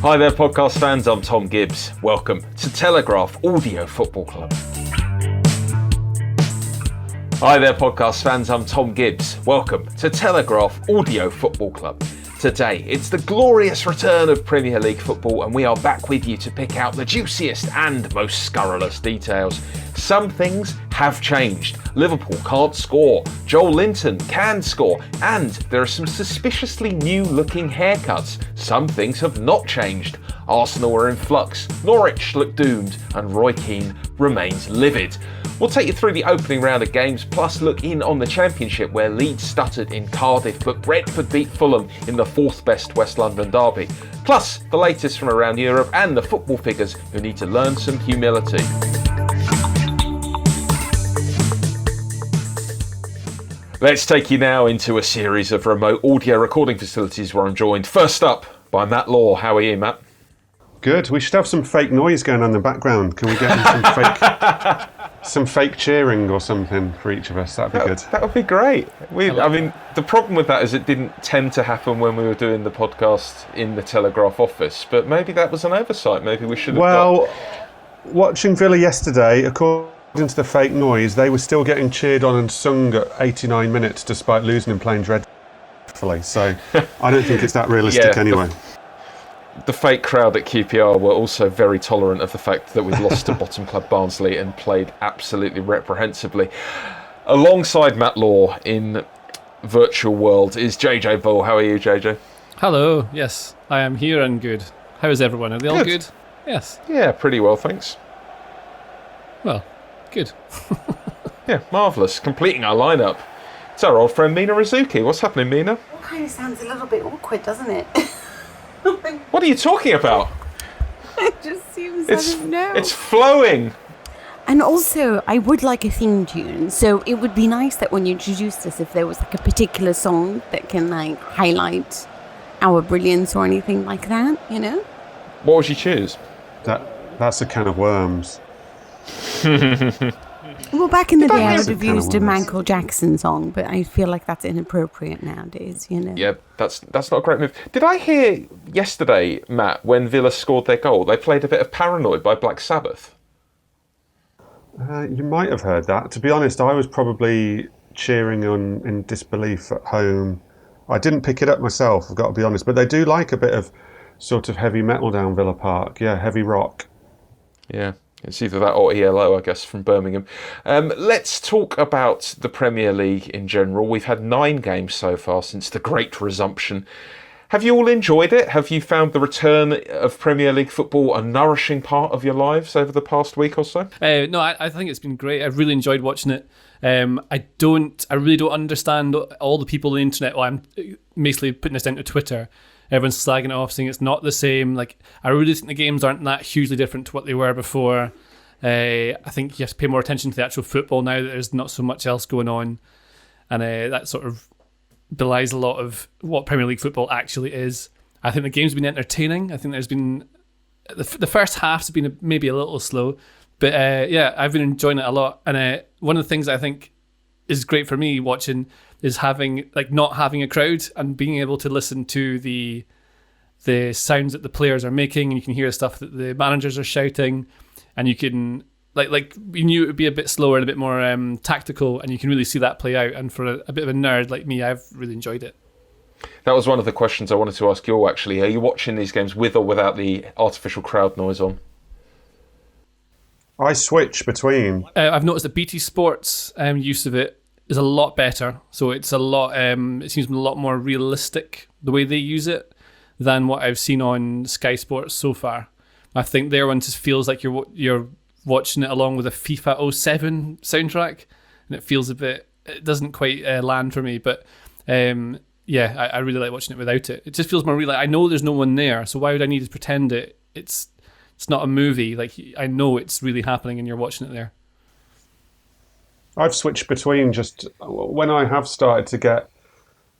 Hi there, podcast fans. I'm Tom Gibbs. Welcome to Telegraph Audio Football Club. Hi there, podcast fans. I'm Tom Gibbs. Welcome to Telegraph Audio Football Club. Today, it's the glorious return of Premier League football, and we are back with you to pick out the juiciest and most scurrilous details. Some things have changed. Liverpool can't score, Joelinton can score, and there are some suspiciously new-looking haircuts. Some things have not changed. Arsenal are in flux, Norwich look doomed, and Roy Keane remains livid. We'll take you through the opening round of games, plus look in on the Championship where Leeds stuttered in Cardiff, but Brentford beat Fulham in the fourth best West London derby. Plus, the latest from around Europe and the football figures who need to learn some humility. Let's take you now into a series of remote audio recording facilities where I'm joined first up by Matt Law. How are you, Matt? Good. We should have some fake noise going on in the background. Can we get some fake cheering or something for each of us? That'd be good. That would be great. The problem with that is it didn't tend to happen when we were doing the podcast in the Telegraph office, but maybe that was an oversight. Maybe we should have watching Villa yesterday, according to the fake noise, they were still getting cheered on and sung at 89 minutes despite losing and playing dreadfully. So I don't think it's that realistic anyway. The fake crowd at QPR were also very tolerant of the fact that we'd lost to bottom club Barnsley and played absolutely reprehensibly. Alongside Matt Law in virtual world is JJ Bull. How are you, JJ? Hello. Yes, I am here and good. How is everyone? Are they all good? Yes. Yeah, pretty well, thanks. Well, good. Yeah, marvellous. Completing our lineup. It's our old friend Mina Rizuki. What's happening, Mina? It kind of sounds a little bit awkward, doesn't it? What are you talking about? It just seems, I don't know. It's flowing. And also, I would like a theme tune, so it would be nice that when you introduced us, if there was like a particular song that can like highlight our brilliance or anything like that, you know? What would you choose? That's a can of worms. Well, back in the day, I would have used a Michael Jackson song, but I feel like that's inappropriate nowadays, you know? Yeah, that's not a great move. Did I hear yesterday, Matt, when Villa scored their goal, they played a bit of Paranoid by Black Sabbath? You might have heard that. To be honest, I was probably cheering on in disbelief at home. I didn't pick it up myself, I've got to be honest, but they do like a bit of sort of heavy metal down Villa Park. Yeah, heavy rock. Yeah. It's either that or ELO, I guess, from Birmingham. Let's talk about the Premier League in general. We've had 9 games so far since the great resumption. Have you all enjoyed it? Have you found the return of Premier League football a nourishing part of your lives over the past week or so? No, I think it's been great. I've really enjoyed watching it. I really don't understand all the people on the internet. Well, I'm basically putting this down to Twitter. Everyone's slagging it off, saying it's not the same. Like, I really think the games aren't that hugely different to what they were before. I think you have to pay more attention to the actual football now that there's not so much else going on. And that sort of belies a lot of what Premier League football actually is. I think the game's been entertaining. I think there's been... The first half's been maybe a little slow. But I've been enjoying it a lot. And one of the things I think is great for me watching is not having a crowd and being able to listen to the sounds that the players are making, and you can hear stuff that the managers are shouting, and you can like we knew it would be a bit slower and a bit more tactical, and you can really see that play out. And for a bit of a nerd like me, I've really enjoyed it. That was one of the questions I wanted to ask you all, actually. Are you watching these games with or without the artificial crowd noise on? I switch between. I've noticed that BT Sports use of it is a lot better. So it's a lot. It seems a lot more realistic the way they use it than what I've seen on Sky Sports so far. I think their one just feels like you're watching it along with a FIFA 07 soundtrack, and it feels a bit. It doesn't quite land for me, but I really like watching it without it. It just feels more real. I know there's no one there, so why would I need to pretend it's not a movie? Like, I know it's really happening, and you're watching it there. I've switched between just when I have started to get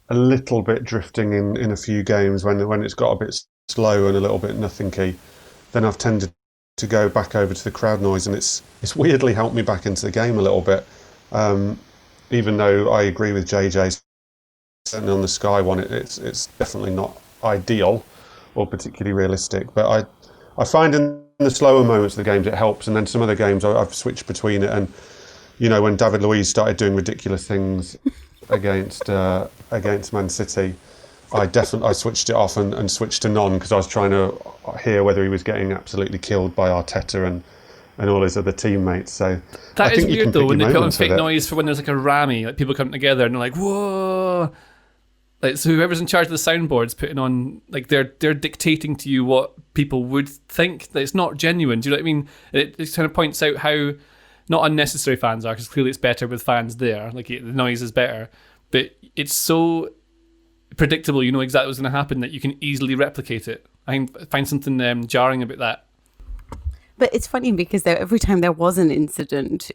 a little bit drifting in a few games when it's got a bit slow and a little bit nothing-y, then I've tended to go back over to the crowd noise, and it's weirdly helped me back into the game a little bit. Even though I agree with JJ, certainly on the Sky one, it's definitely not ideal. or particularly realistic. But I find in the slower moments of the games it helps, and then some other games I've switched between it. And when David Luiz started doing ridiculous things against Man City, I switched it off and switched to none, because I was trying to hear whether he was getting absolutely killed by Arteta and all his other teammates. So that is weird though, when they put on fake noise for when there's like a Rami, like people come together and they're like, whoa. Like, so whoever's in charge of the soundboard's putting on, like, they're dictating to you what people would think. That it's not genuine. Do you know what I mean? It kind of points out how not unnecessary fans are, because clearly it's better with fans there. Like, the noise is better. But it's so predictable, you know exactly what's going to happen, that you can easily replicate it. I find something jarring about that. But it's funny because every time there was an incident,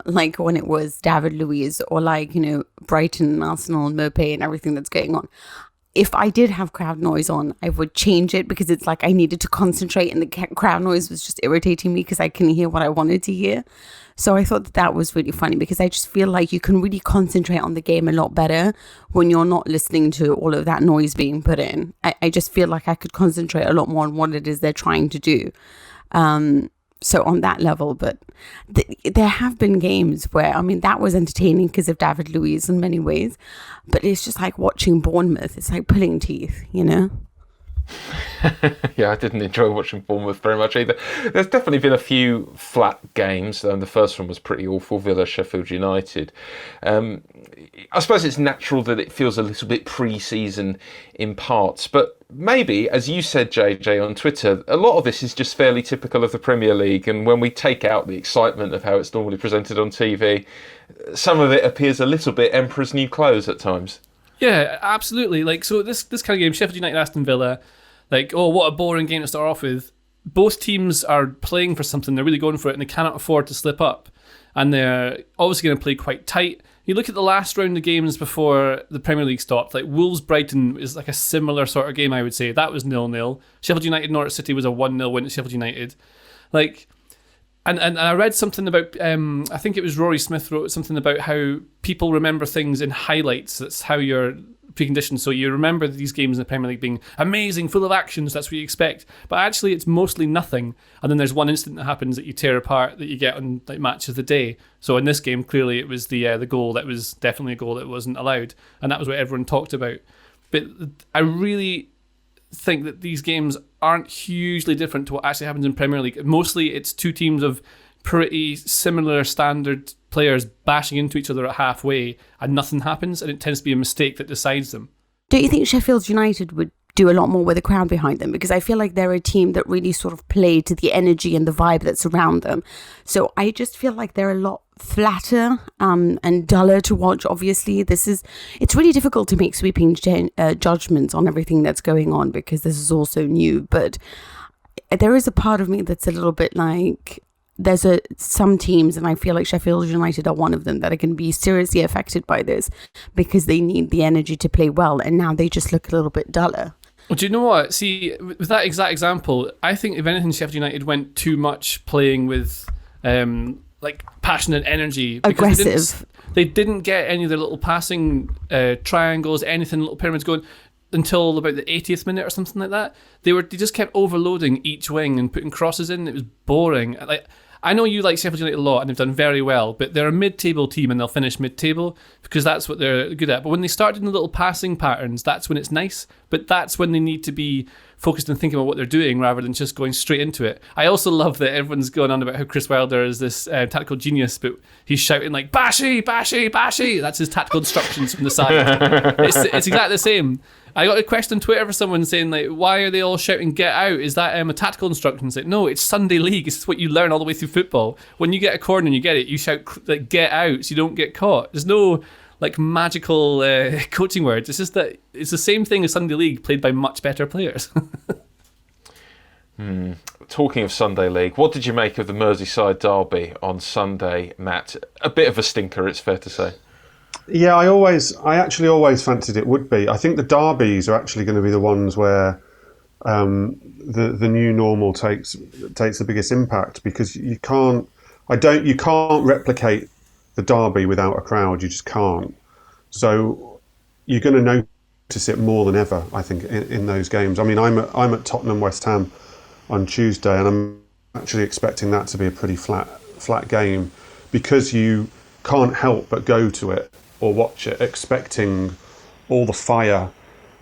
like when it was David Luiz or like, Brighton and Arsenal and Mopé and everything that's going on, if I did have crowd noise on, I would change it, because it's like I needed to concentrate and the crowd noise was just irritating me because I couldn't hear what I wanted to hear. So I thought that was really funny, because I just feel like you can really concentrate on the game a lot better when you're not listening to all of that noise being put in. I just feel like I could concentrate a lot more on what it is they're trying to do. So on that level, but there have been games where, that was entertaining because of David Luiz in many ways, but it's just like watching Bournemouth. It's like pulling teeth, Yeah, I didn't enjoy watching Bournemouth very much either. There's definitely been a few flat games. The first one was pretty awful, Villa, Sheffield United. I suppose it's natural that it feels a little bit pre-season in parts, but maybe, as you said, JJ, on Twitter, a lot of this is just fairly typical of the Premier League, and when we take out the excitement of how it's normally presented on TV, some of it appears a little bit Emperor's New Clothes at times. Yeah, absolutely. Like, so this kind of game, Sheffield United, Aston Villa, like, oh, what a boring game to start off with. Both teams are playing for something. They're really going for it, and they cannot afford to slip up. And they're obviously going to play quite tight. You look at the last round of games before the Premier League stopped, like Wolves-Brighton is like a similar sort of game, I would say. That was 0-0. Sheffield United-Norwich City was a 1-0 win to Sheffield United. Like, and I read something about, I think it was Rory Smith wrote something about how people remember things in highlights. That's how you're preconditioned. So you remember these games in the Premier League being amazing, full of actions, that's what you expect. But actually it's mostly nothing. And then there's one incident that happens that you tear apart that you get on like match of the day. So in this game, clearly it was the goal that was definitely a goal that wasn't allowed. And that was what everyone talked about. But I really think that these games aren't hugely different to what actually happens in Premier League. Mostly it's two teams of pretty similar standard players bashing into each other at halfway and nothing happens, and it tends to be a mistake that decides them. Don't you think Sheffield United would do a lot more with a crowd behind them? Because I feel like they're a team that really sort of play to the energy and the vibe that's around them. So I just feel like they're a lot flatter and duller to watch. Obviously, it's really difficult to make sweeping judgments on everything that's going on, because this is also new. But there is a part of me that's a little bit like, there's some teams, and I feel like Sheffield United are one of them, that are going to be seriously affected by this because they need the energy to play well, and now they just look a little bit duller. Well, do you know what? See, with that exact example, I think if anything, Sheffield United went too much playing with like passionate energy. Aggressive. They didn't get any of their little passing triangles, anything, little pyramids going until about the 80th minute or something like that. They just kept overloading each wing and putting crosses in. It was boring. Like, I know you like Sheffield United a lot and they've done very well, but they're a mid-table team and they'll finish mid-table because that's what they're good at. But when they start doing the little passing patterns, that's when it's nice. But that's when they need to be focused and thinking about what they're doing rather than just going straight into it. I also love that everyone's going on about how Chris Wilder is this tactical genius, but he's shouting like, Bashi, Bashi, Bashi. That's his tactical instructions from the side. It's exactly the same. I got a question on Twitter for someone saying, like, why are they all shouting get out? Is that a tactical instruction? It's like, no, it's Sunday League. It's what you learn all the way through football. When you get a corner and you get it, you shout like get out so you don't get caught. There's no like magical coaching words. It's just that it's the same thing as Sunday League played by much better players. Talking of Sunday League, what did you make of the Merseyside derby on Sunday, Matt? A bit of a stinker, it's fair to say. Yeah, I actually always fancied it would be. I think the derbies are actually going to be the ones where the new normal takes the biggest impact, because you can't replicate the derby without a crowd. You just can't. So you're going to notice it more than ever, I think, in those games. I mean, I'm at Tottenham West Ham on Tuesday, and I'm actually expecting that to be a pretty flat game, because you can't help but go to it or watch it expecting all the fire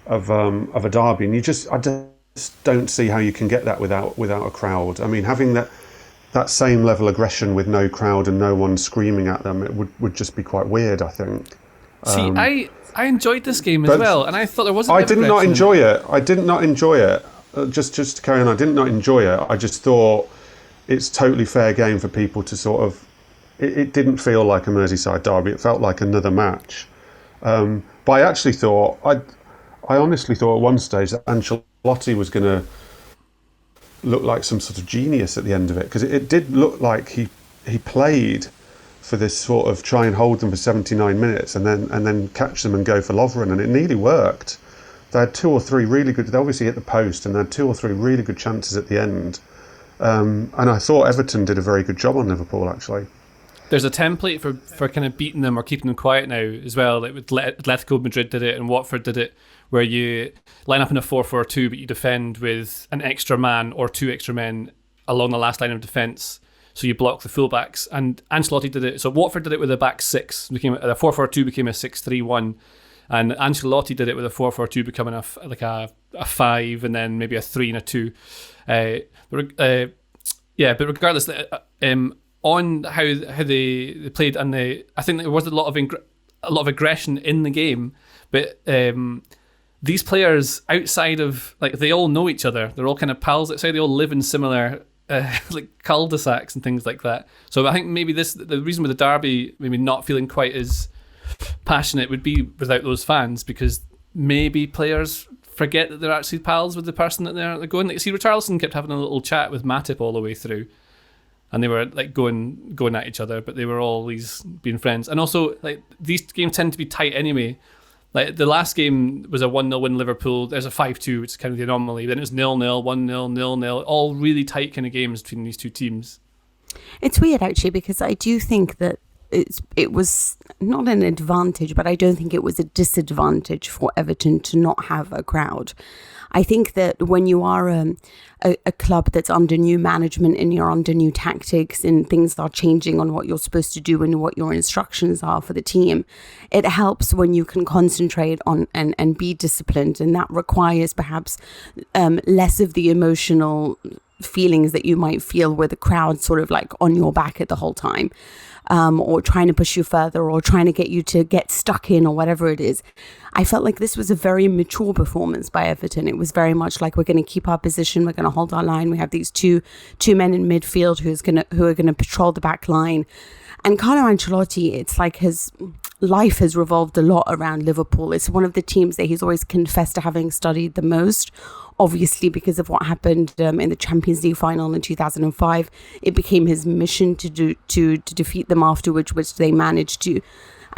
of a derby, and I just don't see how you can get that without a crowd. I mean, having that same level of aggression with no crowd and no one screaming at them, it would just be quite weird, I think. See, I enjoyed this game as well, and I thought there wasn't. I did not enjoy it. Just to carry on, I did not enjoy it. I just thought it's totally fair game for people to sort of. It didn't feel like a Merseyside derby. It felt like another match. But I actually thought, I honestly thought at one stage that Ancelotti was going to look like some sort of genius at the end of it, because it did look like he played for this sort of try and hold them for 79 minutes and then catch them and go for Lovren, and it nearly worked. They had two or three really good. They obviously hit the post, and they had two or three really good chances at the end. And I thought Everton did a very good job on Liverpool, actually. There's a template for kind of beating them or keeping them quiet now as well. Like with Atletico Madrid did it and Watford did it, where you line up in a 4-4-2, but you defend with an extra man or two extra men along the last line of defence. So you block the fullbacks. And Ancelotti did it. So Watford did it with a back six. A 4-4-2 became a 6-3-1. And Ancelotti did it with a 4-4-2 becoming a 5 and then maybe a 3 and a 2. But regardless, on how they played, and I think there was a lot of aggression in the game, but these players outside of, like, they all know each other. They're all kind of pals outside. They all live in similar like cul-de-sacs and things like that. So I think maybe the reason with the derby maybe not feeling quite as passionate would be without those fans, because maybe players forget that they're actually pals with the person that they're going. Like, see, Richarlison kept having a little chat with Matip all the way through, and they were like going at each other, but they were always being friends. And also, like, these games tend to be tight anyway. Like, the last game was a 1-0 win Liverpool. There's a 5-2, which is kind of the anomaly. Then it was 0-0, 1-0, 0-0. All really tight kind of games between these two teams. It's weird, actually, because I do think that it was not an advantage, but I don't think it was a disadvantage for Everton to not have a crowd. I think that when you are a club that's under new management and you're under new tactics and things are changing on what you're supposed to do and what your instructions are for the team, it helps when you can concentrate on and be disciplined, and that requires perhaps less of the emotional feelings that you might feel with the crowd sort of like on your back at the whole time. Or trying to push you further, or trying to get you to get stuck in, or whatever it is. I felt like this was a very mature performance by Everton. It was very much like, we're going to keep our position, we're going to hold our line. We have these two men in midfield who are going to patrol the back line. And Carlo Ancelotti, it's like his life has revolved a lot around Liverpool. It's one of the teams that he's always confessed to having studied the most. Obviously, because of what happened in the Champions League final in 2005, it became his mission to defeat them afterwards, which they managed to.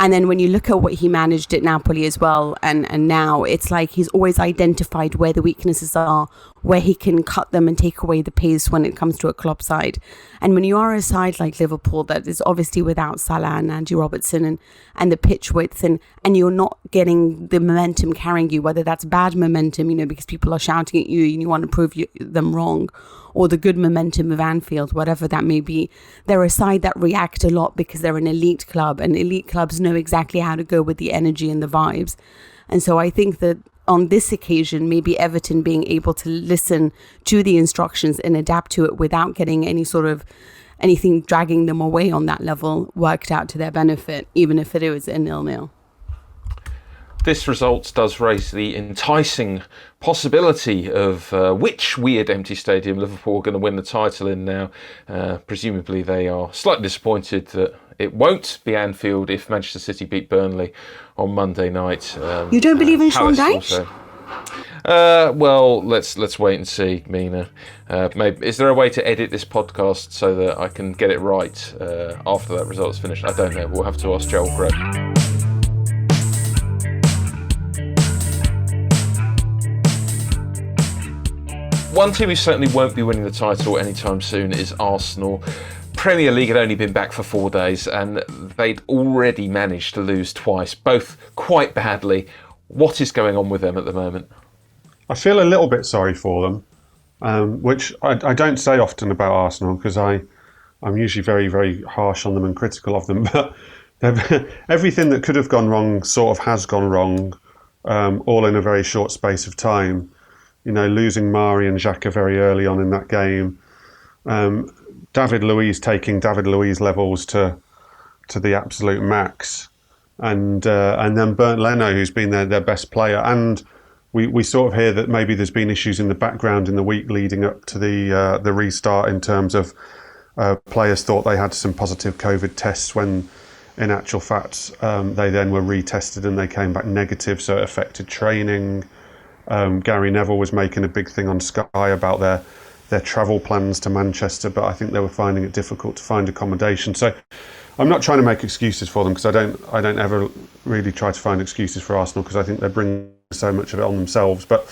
And then when you look at what he managed at Napoli as well, and now, it's like he's always identified where the weaknesses are, where he can cut them and take away the pace when it comes to a club side. And when you are a side like Liverpool that is obviously without Salah and Andy Robertson and the pitch width, and you're not getting the momentum carrying you, whether that's bad momentum, because people are shouting at you and you want to prove them wrong, or the good momentum of Anfield, whatever that may be, they're a side that react a lot because they're an elite club, and elite clubs know exactly how to go with the energy and the vibes. And so I think that on this occasion, maybe Everton being able to listen to the instructions and adapt to it without getting anything dragging them away on that level worked out to their benefit, even if it was a 0-0. This result does raise the enticing possibility of which weird empty stadium Liverpool are going to win the title in now. Presumably they are slightly disappointed that it won't be Anfield if Manchester City beat Burnley on Monday night. You don't believe in Sean Dyche? Well, let's wait and see, Mina. Maybe, is there a way to edit this podcast so that I can get it right after that result's finished? I don't know. We'll have to ask Joel Greg. One team who certainly won't be winning the title anytime soon is Arsenal. Premier League had only been back for 4 days and they'd already managed to lose twice, both quite badly. What is going on with them at the moment? I feel a little bit sorry for them, which I don't say often about Arsenal because I'm usually very, very harsh on them and critical of them. But everything that could have gone wrong sort of has gone wrong, all in a very short space of time. Losing Mari and Xhaka very early on in that game. David Luiz taking David Luiz levels to the absolute max. And then Bernd Leno, who's been their best player. And we sort of hear that maybe there's been issues in the background in the week leading up to the restart in terms of players thought they had some positive COVID tests when in actual fact they then were retested and they came back negative, so it affected training. Gary Neville was making a big thing on Sky about their travel plans to Manchester, but I think they were finding it difficult to find accommodation. So I'm not trying to make excuses for them because I don't ever really try to find excuses for Arsenal because I think they bring so much of it on themselves. But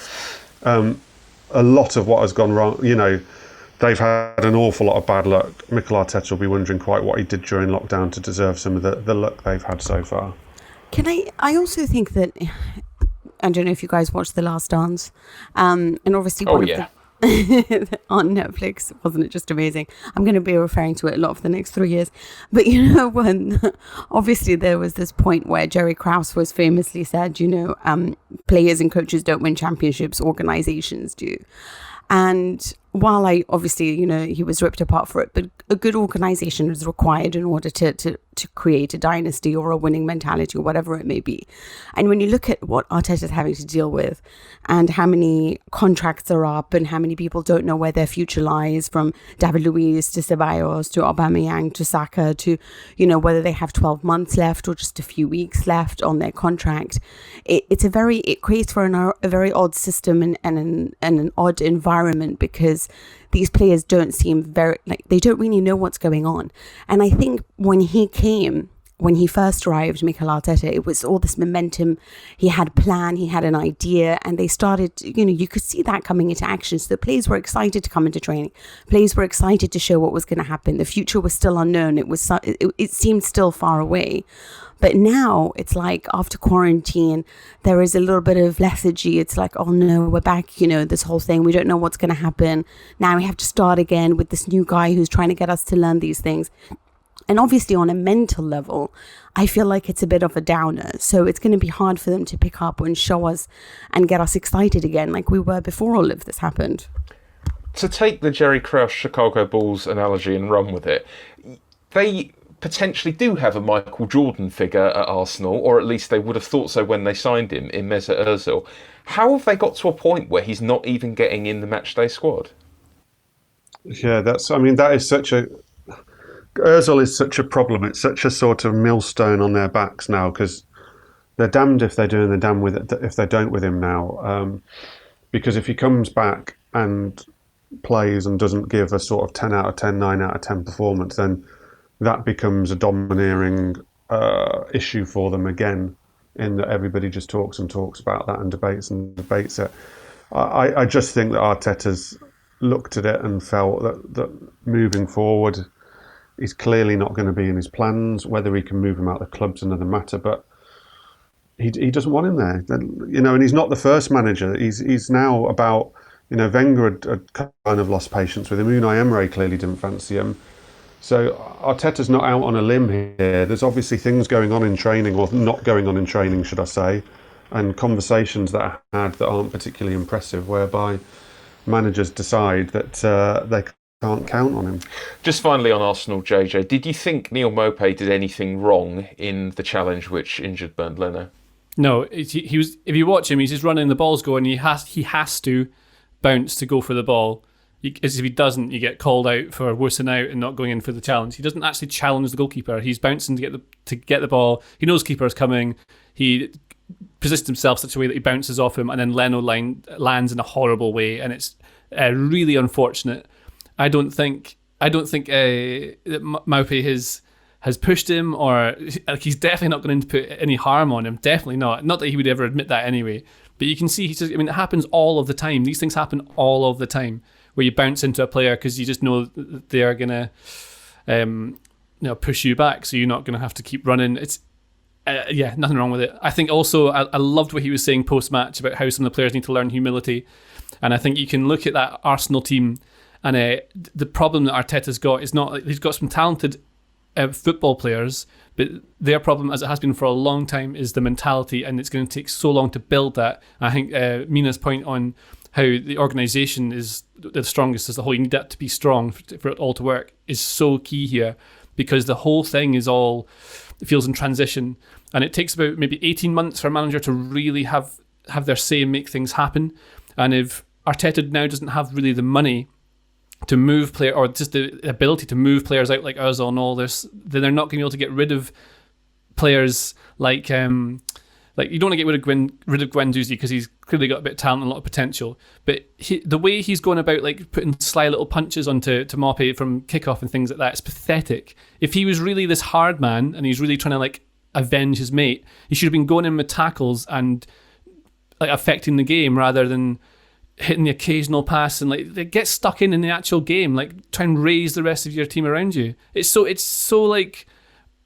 a lot of what has gone wrong, they've had an awful lot of bad luck. Mikel Arteta will be wondering quite what he did during lockdown to deserve some of the luck they've had so far. I also think that, I don't know if you guys watched The Last Dance, and obviously on Netflix, wasn't it just amazing? I'm going to be referring to it a lot for the next 3 years. But when obviously there was this point where Jerry Krause was famously said, players and coaches don't win championships, organizations do. And while he was ripped apart for it, but a good organization is required in order to create a dynasty or a winning mentality or whatever it may be. And when you look at what Arteta is having to deal with and how many contracts are up and how many people don't know where their future lies, from David Luiz to Ceballos to Aubameyang to Saka to, whether they have 12 months left or just a few weeks left on their contract, it creates for a very odd system and an odd environment because these players don't seem they don't really know what's going on. And I think when he first arrived, Mikel Arteta, it was all this momentum. He had a plan, he had an idea, and they started, you could see that coming into action. So the players were excited to come into training. Players were excited to show what was going to happen. The future was still unknown. It seemed still far away. But now it's like after quarantine, there is a little bit of lethargy. It's like, oh no, we're back, this whole thing. We don't know what's going to happen. Now we have to start again with this new guy who's trying to get us to learn these things. And obviously on a mental level, I feel like it's a bit of a downer. So it's going to be hard for them to pick up and show us and get us excited again like we were before all of this happened. To take the Jerry Krause Chicago Bulls analogy and run with it, they potentially do have a Michael Jordan figure at Arsenal, or at least they would have thought so when they signed him in Mesut Ozil. How have they got to a point where he's not even getting in the matchday squad? Yeah, that is such a... Ozil is such a problem. It's such a sort of millstone on their backs now because they're damned if they do and they're damned with it if they don't with him now. Because if he comes back and plays and doesn't give a sort of 10 out of 10, 9 out of 10 performance, then that becomes a domineering issue for them again, in that everybody just talks and talks about that and debates it. I just think that Arteta's looked at it and felt that moving forward, he's clearly not going to be in his plans. Whether he can move him out of the club's another matter, but he doesn't want him there. And he's not the first manager. He's now about, Wenger had kind of lost patience with him. Unai Emery clearly didn't fancy him. So Arteta's not out on a limb here. There's obviously things going on in training, or not going on in training, should I say, and conversations that are had that aren't particularly impressive, whereby managers decide that they can't count on him. Just finally on Arsenal, JJ, did you think Neil Maupay did anything wrong in the challenge which injured Bernd Leno? No, he was. If you watch him, he's just running, the ball's going. He has to bounce to go for the ball. As if he doesn't, you get called out for wussing out and not going in for the challenge. He doesn't actually challenge the goalkeeper. He's bouncing to get the ball. He knows keeper is coming. He positions himself such a way that he bounces off him, and then Leno lands in a horrible way, and it's really unfortunate. I don't think that Maupay has pushed him, or he's definitely not going to put any harm on him. Definitely not. Not that he would ever admit that anyway. But you can see it happens all of the time. These things happen all of the time, where you bounce into a player because you just know that they are going to push you back, so you're not going to have to keep running. Yeah, nothing wrong with it. I think also I loved what he was saying post-match about how some of the players need to learn humility. And I think you can look at that Arsenal team, and the problem that Arteta's got is not, he's got some talented football players, but their problem, as it has been for a long time, is the mentality, and it's going to take so long to build that. I think Mina's point on how the organisation is the strongest as a whole, you need that to be strong for it all to work, is so key here, because the whole thing is all, it feels in transition, and it takes about maybe 18 months for a manager to really have their say and make things happen. And if Arteta now doesn't have really the money to move player, or just the ability to move players out like Ozil and all this, then they're not going to be able to get rid of players like you don't want to get rid of Guendouzi because he's clearly got a bit of talent and a lot of potential. But the way he's going about like putting sly little punches onto Maupay from kickoff and things like that, it's pathetic. If he was really this hard man and he's really trying to like avenge his mate, he should have been going in with tackles and like affecting the game rather than hitting the occasional pass and like they get stuck in the actual game. Like try and raise the rest of your team around you. It's so like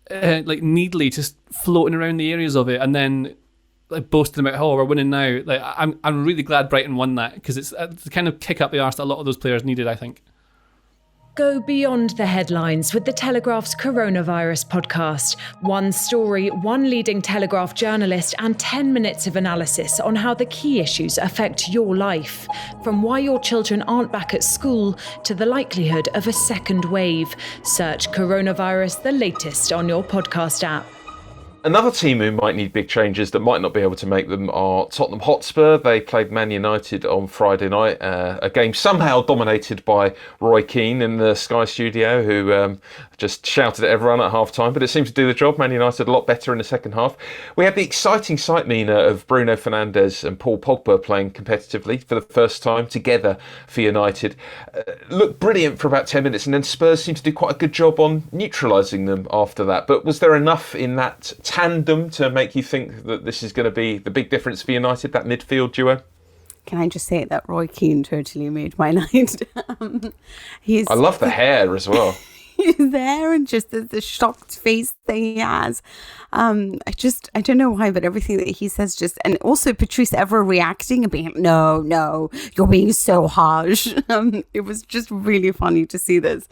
needly just floating around the areas of it and then like boasting about, oh, we're winning now. Like I'm really glad Brighton won that, because it's the kind of kick up the arse that a lot of those players needed, I think. Go beyond the headlines with the Telegraph's Coronavirus podcast. One story, one leading Telegraph journalist, and 10 minutes of analysis on how the key issues affect your life. From why your children aren't back at school to the likelihood of a second wave. Search Coronavirus, the latest, on your podcast app. Another team who might need big changes that might not be able to make them are Tottenham Hotspur. They played Man United on Friday night, a game somehow dominated by Roy Keane in the Sky studio, who just shouted at everyone at half-time, but it seemed to do the job. Man United a lot better in the second half. We had the exciting sight, Mina, of Bruno Fernandes and Paul Pogba playing competitively for the first time together for United. Looked brilliant for about 10 minutes, and then Spurs seemed to do quite a good job on neutralising them after that. But was there enough in that tandem to make you think that this is going to be the big difference for United, that midfield duo? Can I just say that Roy Keane totally made my night? I love the hair as well. He's there, and just the shocked face that he has. I don't know why, but everything that he says just, and also Patrice Evra reacting and being like, no, you're being so harsh. It was just really funny to see this.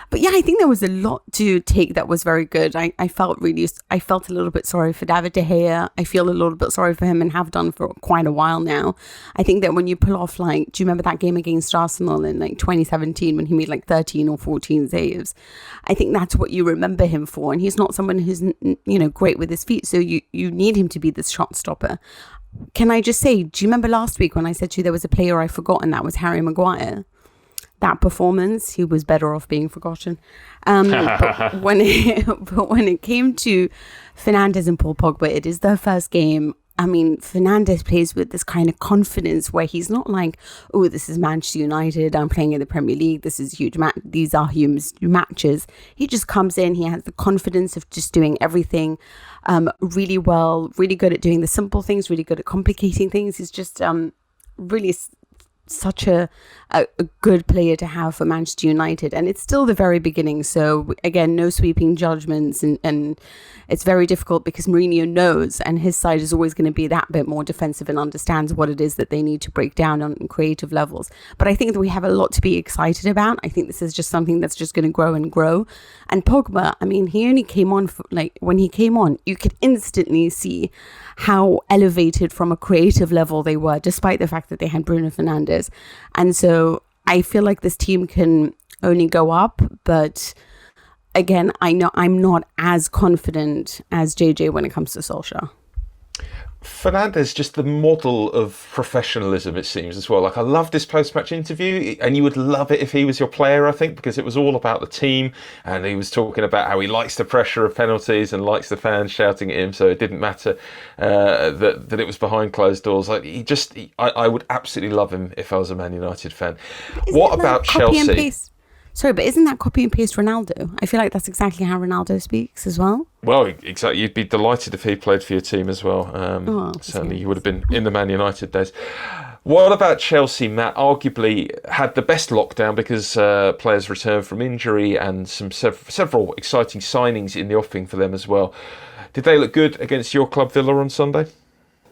But yeah, I think there was a lot to take that was very good. I felt a little bit sorry for David De Gea. I feel a little bit sorry for him and have done for quite a while now. I think that when you pull off, like, do you remember that game against Arsenal in like 2017 when he made like 13 or 14 saves? I think that's what you remember him for. And he's not someone who's, great with his feet. So you need him to be this shot stopper. Can I just say, do you remember last week when I said to you there was a player I forgot, and that was Harry Maguire? That performance, he was better off being forgotten. But when it came to Fernandes and Paul Pogba, it is their first game. I mean, Fernandes plays with this kind of confidence where he's not like, oh, this is Manchester United, I'm playing in the Premier League, this is huge these are huge matches. He just comes in, he has the confidence of just doing everything really well, really good at doing the simple things, really good at complicating things. He's just really such a good player to have for Manchester United, and it's still the very beginning, so again, no sweeping judgments, and it's very difficult because Mourinho knows, and his side is always going to be that bit more defensive and understands what it is that they need to break down on creative levels. But I think that we have a lot to be excited about. I think this is just something that's just going to grow and grow. And Pogba, I mean, he only came on when he came on, you could instantly see how elevated from a creative level they were, despite the fact that they had Bruno Fernandes. And so I feel like this team can only go up, but again, I know I'm not as confident as JJ when it comes to Solskjaer. Fernandes, just the model of professionalism, it seems, as well. Like, I love this post-match interview, and you would love it if he was your player, I think, because it was all about the team, and he was talking about how he likes the pressure of penalties and likes the fans shouting at him, so it didn't matter that it was behind closed doors. Like, I would absolutely love him if I was a Man United fan. What about Chelsea? Sorry, but isn't that copy and paste Ronaldo? I feel like that's exactly how Ronaldo speaks as well. Well, exactly. You'd be delighted if he played for your team as well. Certainly, you would have been in the Man United days. What about Chelsea, Matt? Arguably had the best lockdown because players returned from injury and some several exciting signings in the offing for them as well. Did they look good against your club Villa on Sunday?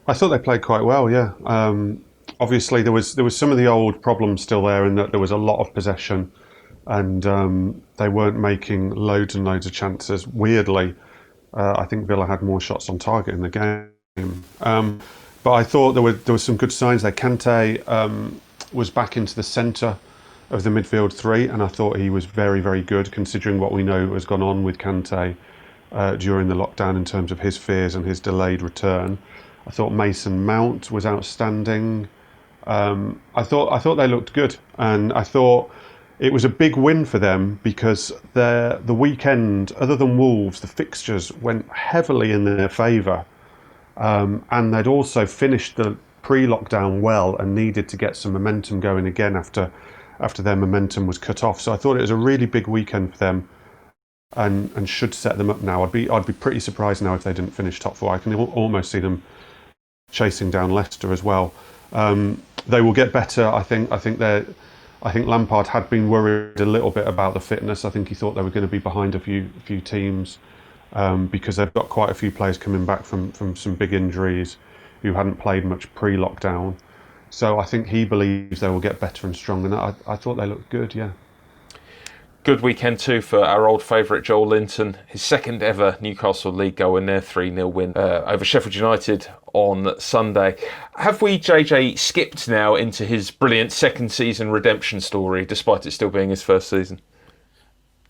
I thought they played quite well, yeah. Obviously, there was some of the old problems still there in that there was a lot of possession and they weren't making loads and loads of chances. Weirdly, I think Villa had more shots on target in the game. But I thought there was some good signs there. Kante was back into the centre of the midfield three, and I thought he was very, very good considering what we know has gone on with Kante during the lockdown in terms of his fears and his delayed return. I thought Mason Mount was outstanding. I thought they looked good, and I thought it was a big win for them because the weekend, other than Wolves, the fixtures went heavily in their favour, and they'd also finished the pre-lockdown well and needed to get some momentum going again after their momentum was cut off. So I thought it was a really big weekend for them, and should set them up now. I'd be pretty surprised now if they didn't finish top four. I can almost see them chasing down Leicester as well. They will get better. I think Lampard had been worried a little bit about the fitness. I think he thought they were going to be behind a few teams because they've got quite a few players coming back from some big injuries who hadn't played much pre-lockdown. So I think he believes they will get better and stronger. And I thought they looked good, yeah. Good weekend too for our old favourite Joelinton. His second ever Newcastle League goal in their 3-0 win over Sheffield United on Sunday. Have we, JJ, skipped now into his brilliant second season redemption story, despite it still being his first season?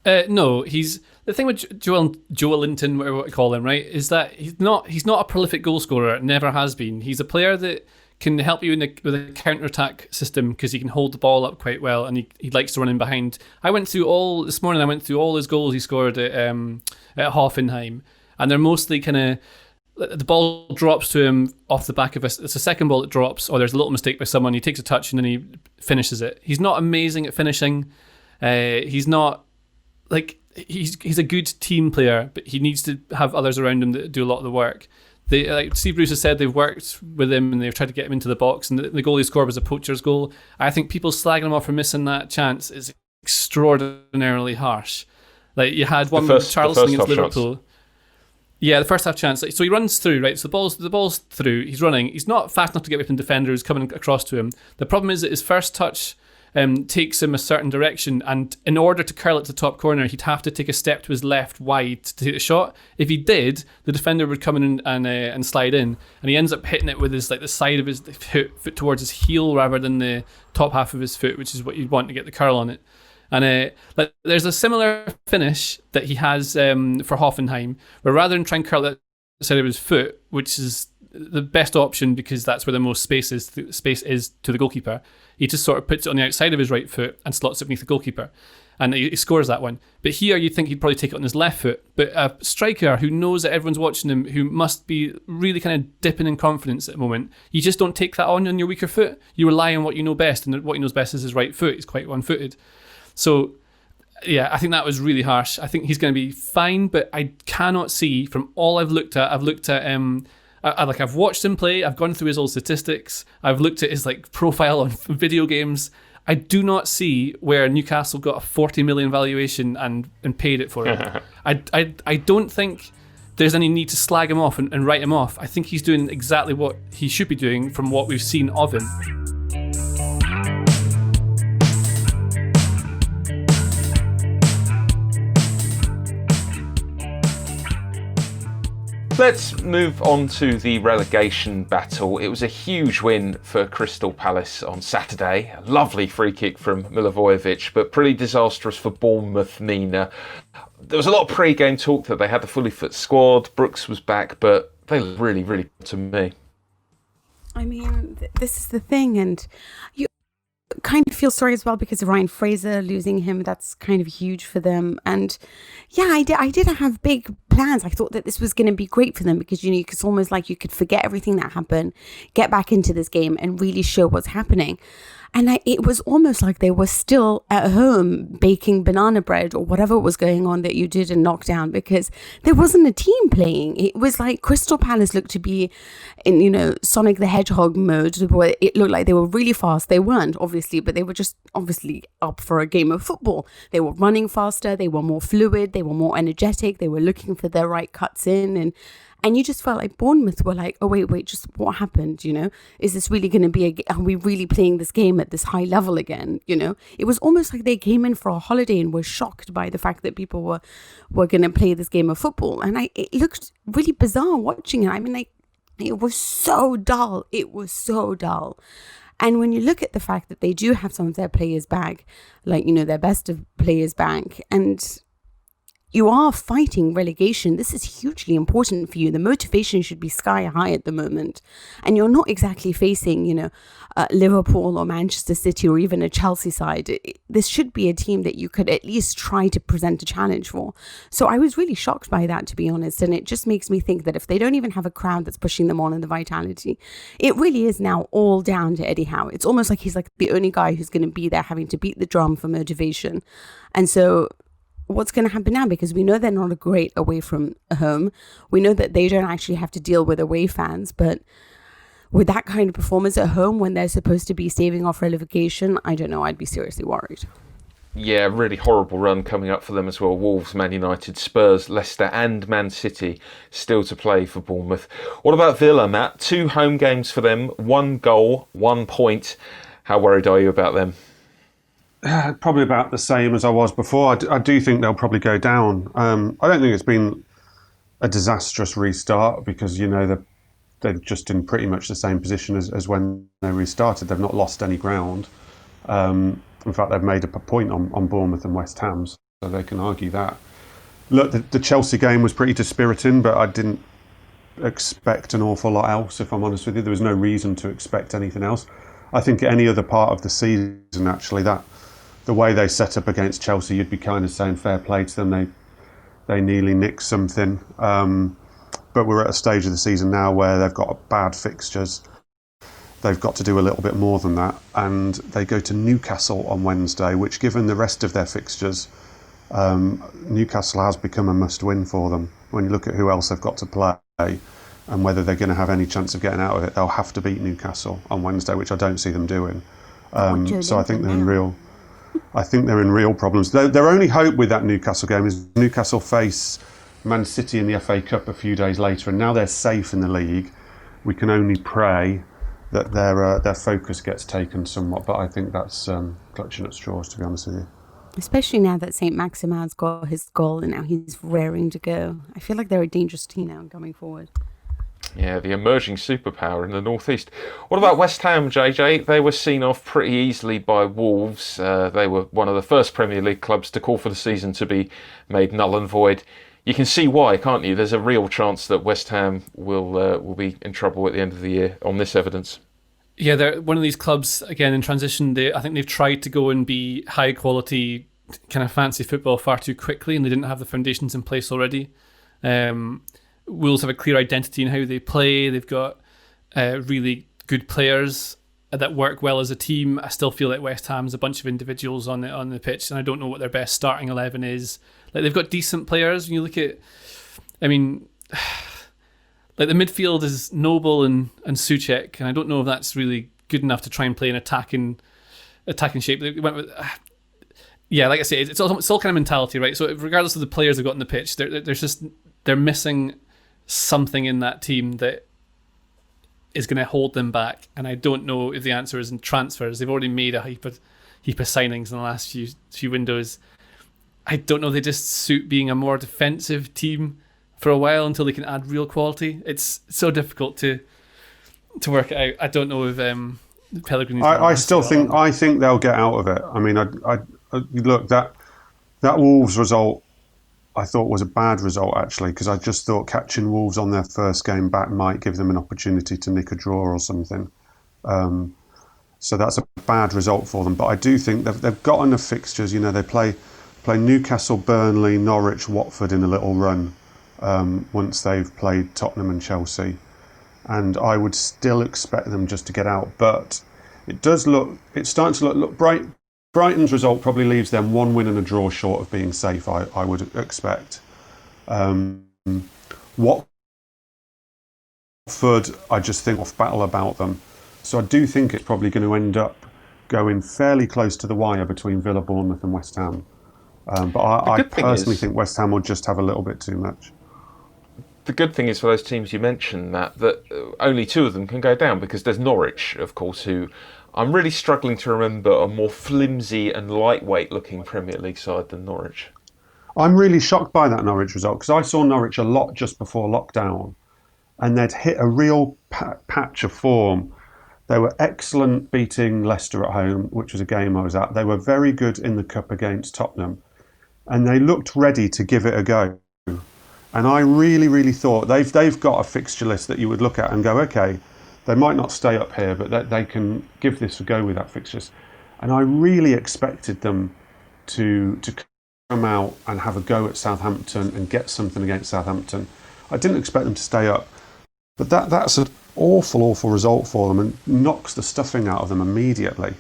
No, the thing with Joelinton, whatever you call him, right, is that he's not a prolific goal scorer. Never has been. He's a player that can help you with a counter-attack system because he can hold the ball up quite well, and he likes to run in behind. This morning I went through all his goals he scored at Hoffenheim, and they're mostly kind of, the ball drops to him off the back of it's a second ball that drops, or there's a little mistake by someone, he takes a touch and then he finishes it. He's not amazing at finishing. He's not, he's a good team player, but he needs to have others around him that do a lot of the work. Like Steve Bruce has said, they've worked with him and they've tried to get him into the box, and the goal he scored was a poacher's goal. I think people slagging him off for missing that chance is extraordinarily harsh. Like, you had one with Charleston against Liverpool. Shots. Yeah, the first half chance. So he runs through, right? So the ball's through. He's running. He's not fast enough to get away from the defender who's coming across to him. The problem is that his first touch takes him a certain direction, and in order to curl it to the top corner, he'd have to take a step to his left wide to take the shot. If he did, the defender would come in and slide in, and he ends up hitting it with his the side of his foot towards his heel rather than the top half of his foot, which is what you'd want to get the curl on it. And there's a similar finish that he has for Hoffenheim, where rather than try and curl it the side of his foot, which is the best option because that's where the most space is to the goalkeeper, he just sort of puts it on the outside of his right foot and slots it beneath the goalkeeper, and he scores that one. But here you'd think he'd probably take it on his left foot, but a striker who knows that everyone's watching him, who must be really kind of dipping in confidence at the moment, you just don't take that on your weaker foot. You rely on what you know best, and what he knows best is his right foot. He's quite one-footed. So yeah, I think that was really harsh. I think he's going to be fine, but I cannot see, from all I've looked at I've watched him play, I've gone through his old statistics, I've looked at his profile on video games. I do not see where Newcastle got a 40 million valuation and paid it for it. I don't think there's any need to slag him off and write him off. I think he's doing exactly what he should be doing from what we've seen of him. Let's move on to the relegation battle. It was a huge win for Crystal Palace on Saturday. A lovely free kick from Milivojevic, but pretty disastrous for Bournemouth, Mina. There was a lot of pre-game talk that they had the fully fit squad. Brooks was back, but they looked really, really good to me. I mean, this is the thing, and you kind of feel sorry as well because of Ryan Fraser, losing him. That's kind of huge for them. And yeah, I did have big plans. I thought that this was going to be great for them because, it's almost like you could forget everything that happened, get back into this game and really show what's happening. And it was almost like they were still at home baking banana bread or whatever was going on that you did in lockdown, because there wasn't a team playing. It was like Crystal Palace looked to be in, Sonic the Hedgehog mode, where it looked like they were really fast. They weren't, obviously, but they were just obviously up for a game of football. They were running faster. They were more fluid. They were more energetic. They were looking for whenever their right cuts in, and you just felt like Bournemouth were like, oh wait, just what happened? Is this really going to be? Are we really playing this game at this high level again? It was almost like they came in for a holiday and were shocked by the fact that people were going to play this game of football, and it looked really bizarre watching it. I mean, like, it was so dull. It was so dull. And when you look at the fact that they do have some of their players back, like, their best of players back, and you are fighting relegation, this is hugely important for you. The motivation should be sky high at the moment. And you're not exactly facing, Liverpool or Manchester City or even a Chelsea side. This should be a team that you could at least try to present a challenge for. So I was really shocked by that, to be honest. And it just makes me think that if they don't even have a crowd that's pushing them on in the vitality, it really is now all down to Eddie Howe. It's almost like he's like the only guy who's going to be there having to beat the drum for motivation. And so what's going to happen now? Because we know they're not a great away from home. We know that they don't actually have to deal with away fans, but with that kind of performance at home when they're supposed to be staving off relegation, I don't know, I'd be seriously worried. Yeah, really horrible run coming up for them as well. Wolves, Man United, Spurs, Leicester and Man City still to play for Bournemouth. What about Villa, Matt? 2 home games for them, 1 goal, 1 point. How worried are you about them? Probably about the same as I was before. I do think they'll probably go down. I don't think it's been a disastrous restart because, they're just in pretty much the same position as when they restarted. They've not lost any ground. In fact, they've made up a point on Bournemouth and West Ham, so they can argue that. Look, the Chelsea game was pretty dispiriting, but I didn't expect an awful lot else, if I'm honest with you. There was no reason to expect anything else. I think any other part of the season, actually, that the way they set up against Chelsea, you'd be kind of saying fair play to them. They nearly nicked something. But we're at a stage of the season now where they've got bad fixtures. They've got to do a little bit more than that. And they go to Newcastle on Wednesday, which, given the rest of their fixtures, Newcastle has become a must-win for them. When you look at who else they've got to play and whether they're going to have any chance of getting out of it, they'll have to beat Newcastle on Wednesday, which I don't see them doing. So I think they're in real problems. Their only hope with that Newcastle game is Newcastle face Man City in the FA Cup a few days later, and now they're safe in the league. We can only pray that their focus gets taken somewhat, but I think that's clutching at straws, to be honest with you. Especially now that St. Maximin's got his goal and now he's raring to go. I feel like they're a dangerous team now going forward. Yeah, the emerging superpower in the northeast. What about West Ham, JJ? They were seen off pretty easily by Wolves. They were one of the first Premier League clubs to call for the season to be made null and void. You can see why, can't you? There's a real chance that West Ham will be in trouble at the end of the year on this evidence. Yeah, they're one of these clubs, again, in transition. I think they've tried to go and be high quality, kind of fancy football far too quickly, and they didn't have the foundations in place already. Wolves have a clear identity in how they play. They've got really good players that work well as a team. I still feel like West Ham's a bunch of individuals on the pitch, and I don't know what their best starting 11 is. Like, they've got decent players. When you look at, like, the midfield is Noble and Souček, and I don't know if that's really good enough to try and play an attacking shape. They went with, like I say, it's all kind of mentality, right? So regardless of the players they've got on the pitch, they're missing something in that team that is going to hold them back. And I don't know if the answer is in transfers. They've already made a heap of signings in the last few windows. I don't know. They just suit being a more defensive team for a while until they can add real quality. It's so difficult to work it out. I don't know if Pellegrini's. I think they'll get out of it. I mean, I look, that Wolves result I thought was a bad result, actually, because I just thought catching Wolves on their first game back might give them an opportunity to nick a draw or something. So that's a bad result for them. But I do think they've got enough fixtures. They play Newcastle, Burnley, Norwich, Watford in a little run once they've played Tottenham and Chelsea. And I would still expect them just to get out. But it's starting to look bright. Brighton's result probably leaves them 1 win and a draw short of being safe, I would expect. Watford, I just think off battle about them. So I do think it's probably going to end up going fairly close to the wire between Villa, Bournemouth and West Ham. But I personally think West Ham will just have a little bit too much. the good thing is for those teams you mentioned, that only two of them can go down, because there's Norwich, of course, who I'm really struggling to remember a more flimsy and lightweight looking Premier League side than Norwich. I'm really shocked by that Norwich result, because I saw Norwich a lot just before lockdown, and they'd hit a real patch of form. They were excellent beating Leicester at home, which was a game I was at. They were very good in the cup against Tottenham, and they looked ready to give it a go. And I really, really thought they've got a fixture list that you would look at and go, okay, they might not stay up here, but they can give this a go with that fixtures. And I really expected them to come out and have a go at Southampton and get something against Southampton. I didn't expect them to stay up, but that's an awful result for them, and knocks the stuffing out of them immediately,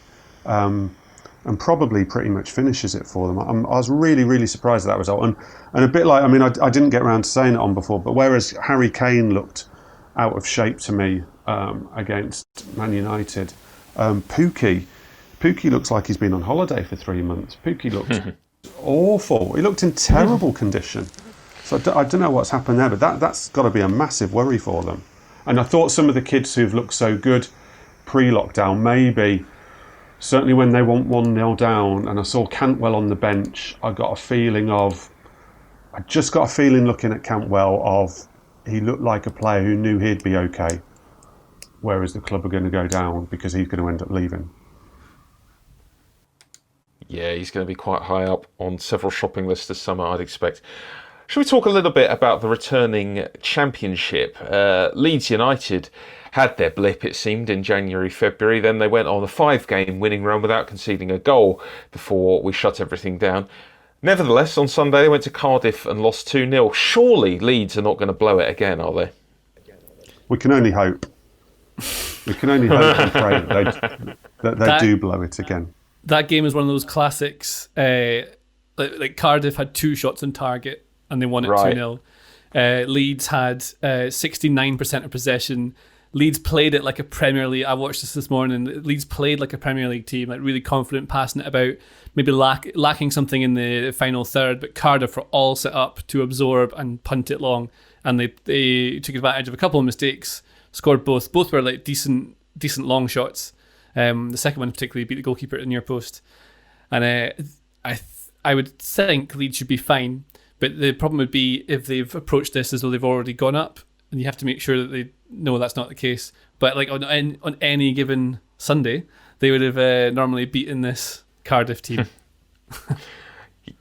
and probably pretty much finishes it for them. I was really surprised at that result, and a bit like, I mean, I didn't get around to saying it on before, but whereas Harry Kane looked out of shape to me against Man United, Pukki looks like he's been on holiday for 3 months. Pukki looked awful. He looked in terrible condition. So I don't know what's happened there, but that's got to be a massive worry for them. And I thought some of the kids who've looked so good pre-lockdown, maybe, certainly when they went 1-0 down, and I saw Cantwell on the bench, I just got a feeling looking at Cantwell of, he looked like a player who knew he'd be okay, whereas the club are going to go down because he's going to end up leaving. Yeah, he's going to be quite high up on several shopping lists this summer, I'd expect. Shall we talk a little bit about the returning Championship? Leeds United had their blip, it seemed, in January, February. Then they went on a 5-game winning run without conceding a goal before we shut everything down. Nevertheless, on Sunday they went to Cardiff and lost 2-0. Surely Leeds are not going to blow it again, are they? We can only hope. We can only hope and pray that they do blow it again. That game is one of those classics. Like Cardiff had 2 shots on target and they won it 2-0. Leeds had 69% of possession. Leeds played it like a Premier League. I watched this morning. Leeds played like a Premier League team, like really confident, passing it about, maybe lacking something in the final third. But Cardiff were all set up to absorb and punt it long, and they took advantage of a couple of mistakes. Scored both. Both were like decent long shots. The second one particularly beat the goalkeeper at the near post. And I would think Leeds should be fine. But the problem would be if they've approached this as though they've already gone up, and you have to make sure that they know that's not the case. But like on any given Sunday, they would have normally beaten this Cardiff team.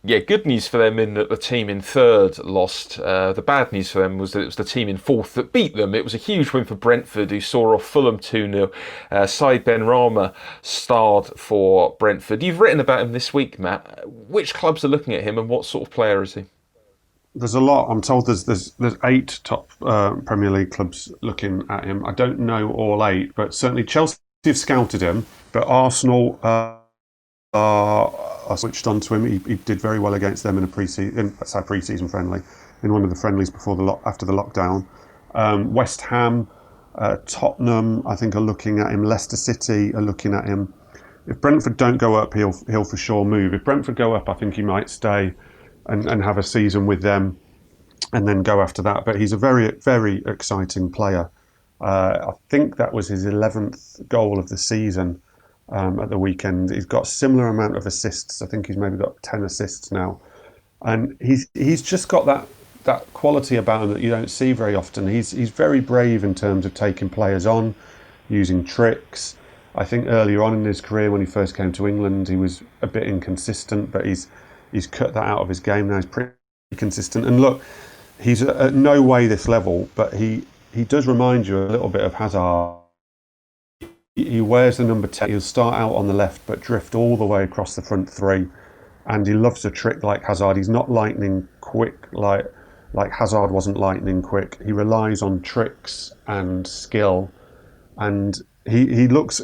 Yeah, good news for them in that the team in third lost. The bad news for them was that it was the team in fourth that beat them. It was a huge win for Brentford, who saw off Fulham 2-0. Said Benrahma starred for Brentford. You've written about him this week, Matt. Which clubs are looking at him, and what sort of player is he? There's a lot. I'm told there's 8 top Premier League clubs looking at him. I don't know all 8, but certainly Chelsea have scouted him. But Arsenal are switched on to him. He did very well against them in a pre-season friendly, in one of the friendlies after the lockdown. West Ham, Tottenham, I think, are looking at him. Leicester City are looking at him. If Brentford don't go up, he'll for sure move. If Brentford go up, I think he might stay and have a season with them and then go after that. But he's a very, very exciting player. I think that was his 11th goal of the season at the weekend. He's got a similar amount of assists. I think he's maybe got 10 assists now. And he's just got that quality about him that you don't see very often. He's very brave in terms of taking players on, using tricks. I think earlier on in his career, when he first came to England, he was a bit inconsistent, but he's cut that out of his game now. He's pretty consistent. And look, he's at no way this level, but he does remind you a little bit of Hazard. He wears the number 10. He'll start out on the left, but drift all the way across the front 3. And he loves a trick like Hazard. He's not lightning quick like Hazard wasn't lightning quick. He relies on tricks and skill. And he looks.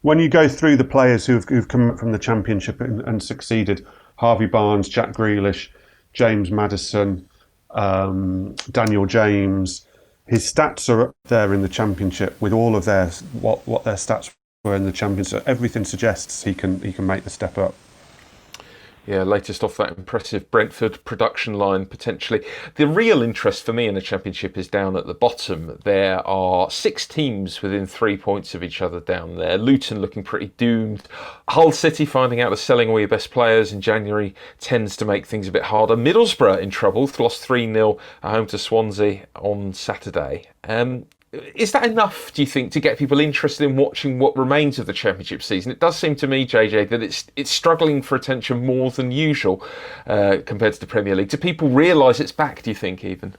When you go through the players who've come up from the Championship and succeeded, Harvey Barnes, Jack Grealish, James Maddison, Daniel James. His stats are up there in the Championship with all of what their stats were in the Championship. Everything suggests he can make the step up. Yeah, latest off that impressive Brentford production line, potentially. The real interest for me in the Championship is down at the bottom. There are 6 teams within 3 points of each other down there. Luton looking pretty doomed. Hull City finding out that selling all your best players in January tends to make things a bit harder. Middlesbrough in trouble, lost 3-0 at home to Swansea on Saturday. Is that enough, do you think, to get people interested in watching what remains of the Championship season? It does seem to me, JJ, that it's struggling for attention more than usual compared to the Premier League. Do people realise it's back, do you think, even?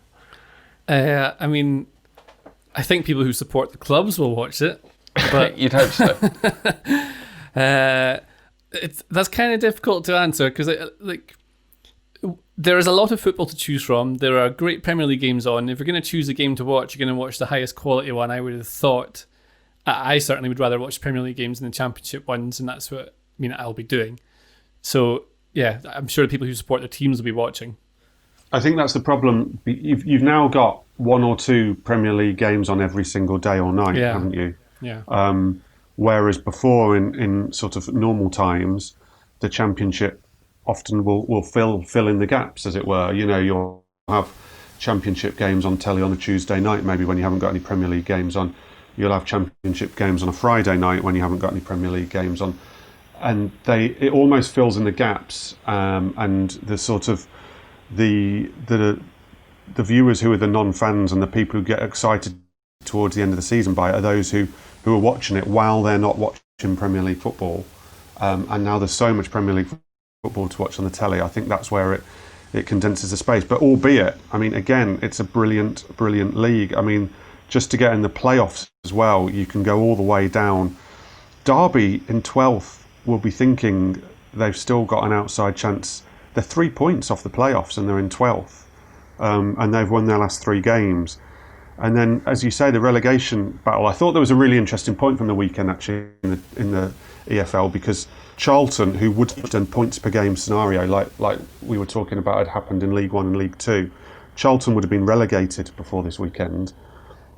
I mean, I think people who support the clubs will watch it. But You'd hope so. That's kind of difficult to answer because, there is a lot of football to choose from. There are great Premier League games on. If you're going to choose a game to watch, you're going to watch the highest quality one. I would have thought. I certainly would rather watch Premier League games than the Championship ones, and that's what I'll be doing. So yeah, I'm sure the people who support their teams will be watching. I think that's the problem. You've now got 1 or 2 Premier League games on every single day or night, haven't you? Yeah. Whereas before, in sort of normal times, the Championship often will fill in the gaps, as it were. You'll have Championship games on telly on a Tuesday night, maybe when you haven't got any Premier League games on. You'll have Championship games on a Friday night when you haven't got any Premier League games on. And it almost fills in the gaps, and the sort of the viewers who are the non-fans and the people who get excited towards the end of the season by it are those who are watching it while they're not watching Premier League football. And now there's so much Premier League football to watch on the telly. I think that's where it condenses the space. But albeit, again, it's a brilliant league. Just to get in the playoffs as well, you can go all the way down. Derby in 12th will be thinking they've still got an outside chance. They're 3 points off the playoffs and they're in 12th. And they've won their last 3 games. And then, as you say, the relegation battle. I thought there was a really interesting point from the weekend, actually, in the EFL, because Charlton, who would have done points per game scenario, like we were talking about, had happened in League One and League Two. Charlton would have been relegated before this weekend.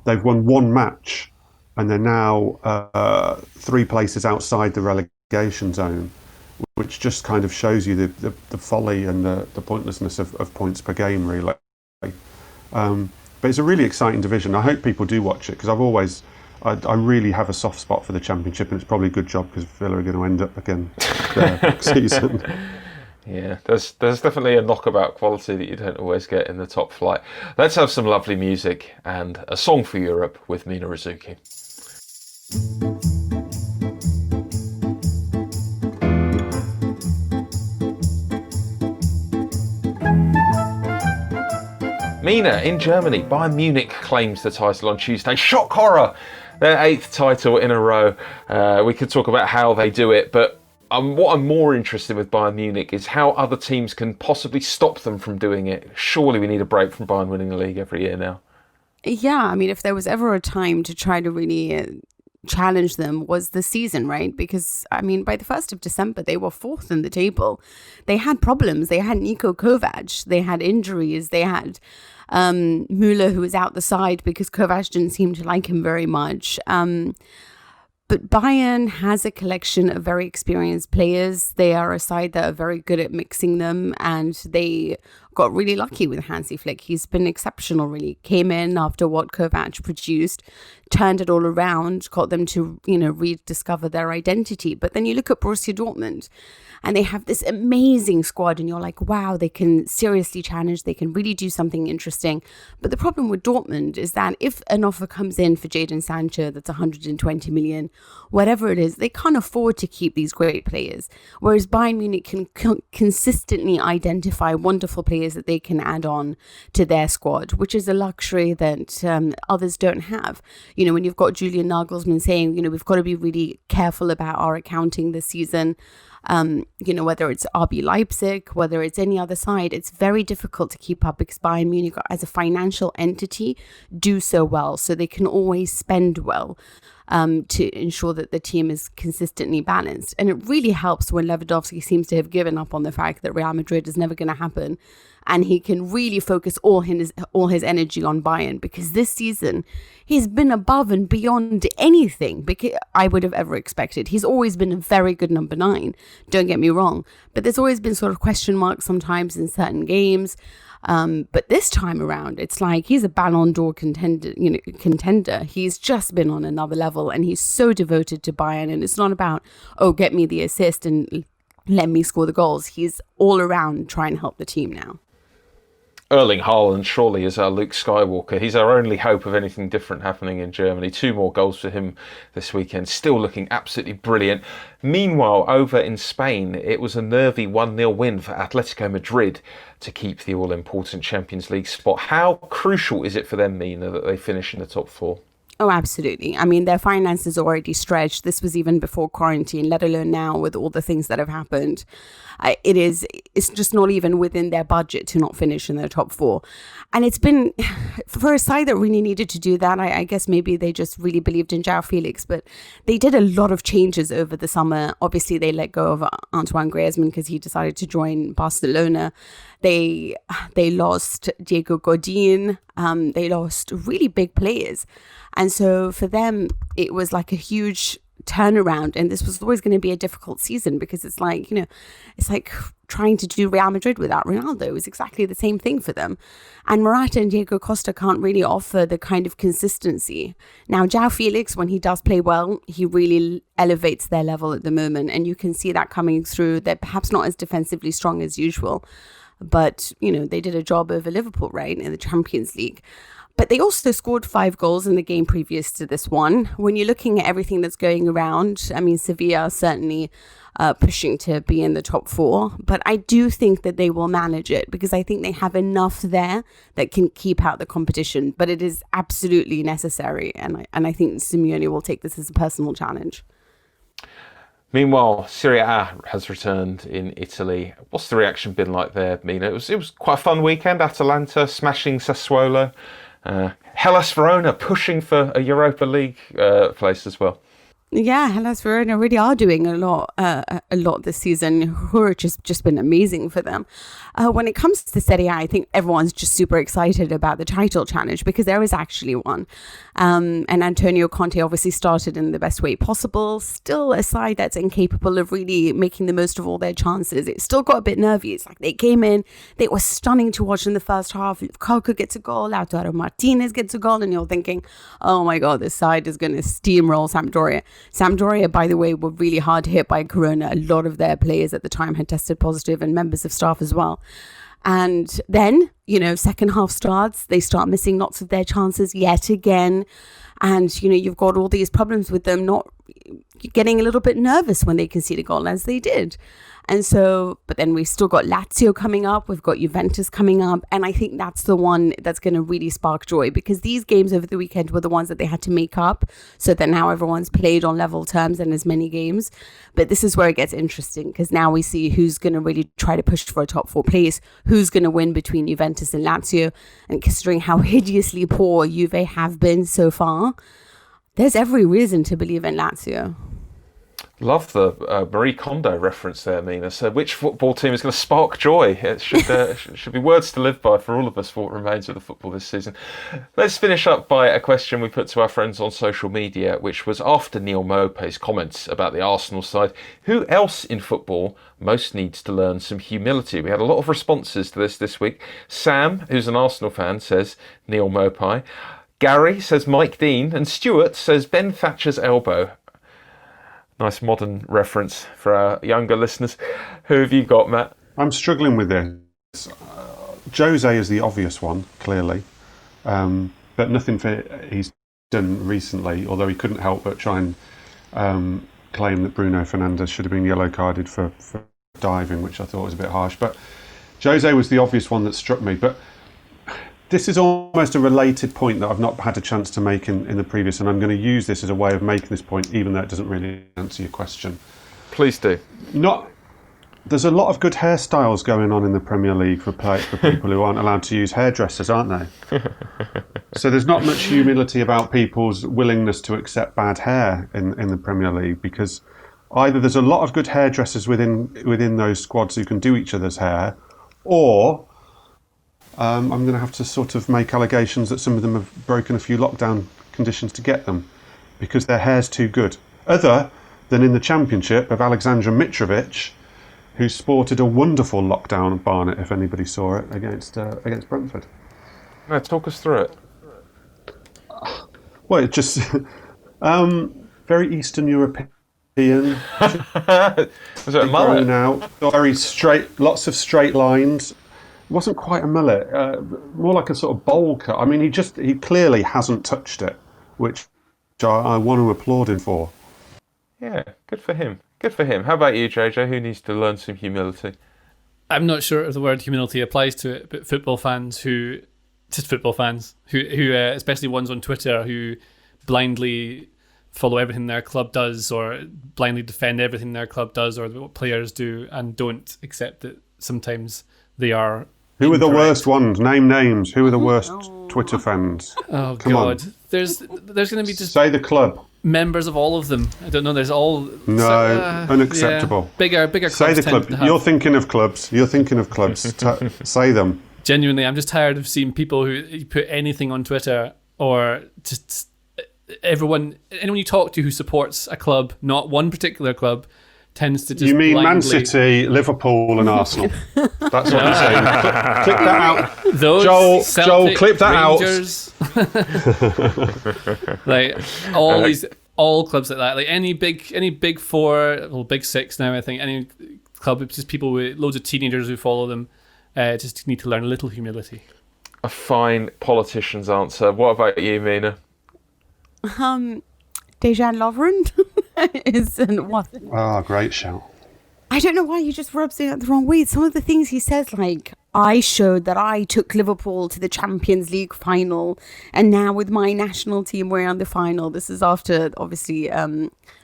They've won 1 match, and they're now 3 places outside the relegation zone, which just kind of shows you the folly and the pointlessness of points per game, really. But it's a really exciting division. I hope people do watch it, because I really have a soft spot for the Championship, and it's probably a good job because Villa are going to end up again next season. Yeah, there's definitely a knockabout quality that you don't always get in the top flight. Let's have some lovely music and a song for Europe with Mina Rizuki. Mina, in Germany, Bayern Munich claims the title on Tuesday. Shock horror! Their 8th title in a row. We could talk about how they do it, but what I'm more interested with Bayern Munich is how other teams can possibly stop them from doing it. Surely we need a break from Bayern winning the league every year now. Yeah, if there was ever a time to try to really challenge them, was the season, right? Because, by the 1st of December, they were 4th in the table. They had problems. They had Niko Kovac. They had injuries. They had Müller, who was out the side because Kovac didn't seem to like him very much. But Bayern has a collection of very experienced players. They are a side that are very good at mixing them, and they got really lucky with Hansi Flick. He's been exceptional, really. Came in after what Kovac produced, turned it all around, got them to, rediscover their identity. But then you look at Borussia Dortmund, and they have this amazing squad, and you're like, wow, they can seriously challenge, they can really do something interesting. But the problem with Dortmund is that if an offer comes in for Jadon Sancho that's 120 million, whatever it is, they can't afford to keep these great players. Whereas Bayern Munich can consistently identify wonderful players that they can add on to their squad, which is a luxury that others don't have. When you've got Julian Nagelsmann saying, we've got to be really careful about our accounting this season, whether it's RB Leipzig, whether it's any other side, it's very difficult to keep up because Bayern Munich as a financial entity do so well. So they can always spend well to ensure that the team is consistently balanced. And it really helps when Lewandowski seems to have given up on the fact that Real Madrid is never going to happen. and he can really focus all his energy on Bayern, because this season he's been above and beyond anything I would have ever expected. He's always been a very good number 9, don't get me wrong, but there's always been sort of question marks sometimes in certain games. But this time around, it's like he's a Ballon d'Or contender. He's just been on another level, and he's so devoted to Bayern. And it's not about, oh, get me the assist and let me score the goals. He's all around trying to help the team now. Erling Haaland surely is our Luke Skywalker. He's our only hope of anything different happening in Germany. 2 more goals for him this weekend, still looking absolutely brilliant. Meanwhile, over in Spain, it was a nervy 1-0 win for Atletico Madrid to keep the all-important Champions League spot. How crucial is it for them, Mina, that they finish in the top 4? Oh, absolutely. I mean, their finances are already stretched. This was even before quarantine, let alone now with all the things that have happened. It's just not even within their budget to not finish in the top 4. And it's been, for a side that really needed to do that, I guess maybe they just really believed in João Felix, but they did a lot of changes over the summer. Obviously, they let go of Antoine Griezmann because he decided to join Barcelona. They lost Diego Godin. They lost really big players. And so for them, it was like a huge turnaround. And this was always going to be a difficult season, because it's like, it's like trying to do Real Madrid without Ronaldo. It was exactly the same thing for them. And Morata and Diego Costa can't really offer the kind of consistency. Now, João Felix, when he does play well, he really elevates their level at the moment. And you can see that coming through. They're perhaps not as defensively strong as usual, but, they did a job over Liverpool, right, in the Champions League. But they also scored 5 goals in the game previous to this one. When you're looking at everything that's going around, I mean, Sevilla are certainly pushing to be in the top 4. But I do think that they will manage it, because I think they have enough there that can keep out the competition. But it is absolutely necessary. And I think Simeone will take this as a personal challenge. Meanwhile, Serie A has returned in Italy. What's the reaction been like there, Mina? It was quite a fun weekend. Atalanta smashing Sassuolo. Hellas Verona pushing for a Europa League place as well. Yeah, Hellas Verona really are doing a lot this season. Which has just been amazing for them. When it comes to Serie A, I think everyone's just super excited about the title challenge, because there is actually one. And Antonio Conte obviously started in the best way possible. Still a side that's incapable of really making the most of all their chances. It still got a bit nervy. It's like they came in, they were stunning to watch in the first half. Lukaku gets a goal, Lautaro Martinez gets a goal, and you're thinking, oh my God, this side is going to steamroll Sampdoria. Sampdoria, by the way, were really hard hit by Corona. A lot of their players at the time had tested positive, and members of staff as well. And then, second half starts, they start missing lots of their chances yet again. And, you've got all these problems with them not getting a little bit nervous when they concede a goal, as they did. And so, but then we've still got Lazio coming up. We've got Juventus coming up. And I think that's the one that's going to really spark joy, because these games over the weekend were the ones that they had to make up, so that now everyone's played on level terms and as many games. But this is where it gets interesting, because now we see who's going to really try to push for a top 4 place, who's going to win between Juventus and Lazio. And considering how hideously poor Juve have been so far, there's every reason to believe in Lazio. Love the Marie Kondo reference there, Mina. So which football team is going to spark joy? It should be words to live by for all of us for what remains of the football this season. Let's finish up by a question we put to our friends on social media, which was after Neil Maupay's comments about the Arsenal side. Who else in football most needs to learn some humility? We had a lot of responses to this week. Sam, who's an Arsenal fan, says Neil Maupay. Gary says Mike Dean. And Stuart says Ben Thatcher's elbow. Nice modern reference for our younger listeners. Who have you got, Matt? I'm struggling with this. Jose is the obvious one, clearly. But nothing he's done recently, although he couldn't help but try and claim that Bruno Fernandes should have been yellow carded for diving, which I thought was a bit harsh. But Jose was the obvious one that struck me. But this is almost a related point that I've not had a chance to make in the previous, and I'm going to use this as a way of making this point, even though it doesn't really answer your question. Please do. There's a lot of good hairstyles going on in the Premier League for people who aren't allowed to use hairdressers, aren't they? So there's not much humility about people's willingness to accept bad hair in the Premier League, because either there's a lot of good hairdressers within those squads who can do each other's hair, or I'm going to have to sort of make allegations that some of them have broken a few lockdown conditions to get them, because their hair's too good. Other than in the Championship of Alexandra Mitrovic, who sported a wonderful lockdown barnet, if anybody saw it, against Brentford. No, talk us through it. Well, it just very Eastern European. Was it a mullet? Out, very straight, lots of straight lines. It wasn't quite a mullet, more like a sort of bowl cut. I mean, he clearly hasn't touched it, which I want to applaud him for. Yeah, good for him. Good for him. How about you, JJ? Who needs to learn some humility? I'm not sure if the word humility applies to it, but football fans who, especially ones on Twitter who blindly follow everything their club does, or blindly defend everything their club does, or what players do, and don't accept that sometimes they are. Who are the worst ones? Name names. Who are the worst Twitter fans? Oh, Come God. on. There's going to be just say the club. Members of all of them. I don't know. There's all unacceptable. Yeah, bigger. Say the club. You're thinking of clubs. Say them. Genuinely, I'm just tired of seeing people who put anything on Twitter, or just anyone you talk to who supports a club, not one particular club, tends to just. You mean blindly... Man City, Liverpool, and Arsenal? That's what I'm saying. Clip that out. Those Joel, Celtic, clip that Rangers, out. Like all clubs like that. Like any big four, well, big six now. I think any club, it's just people with loads of teenagers who follow them. Just need to learn a little humility. A fine politician's answer. What about you, Mina? Dejan Lovren isn't what? Ah, great shout. I don't know why he just rubs it out the wrong way. Some of the things he says, like, I showed that I took Liverpool to the Champions League final, and now with my national team we're on the final. This is after, obviously,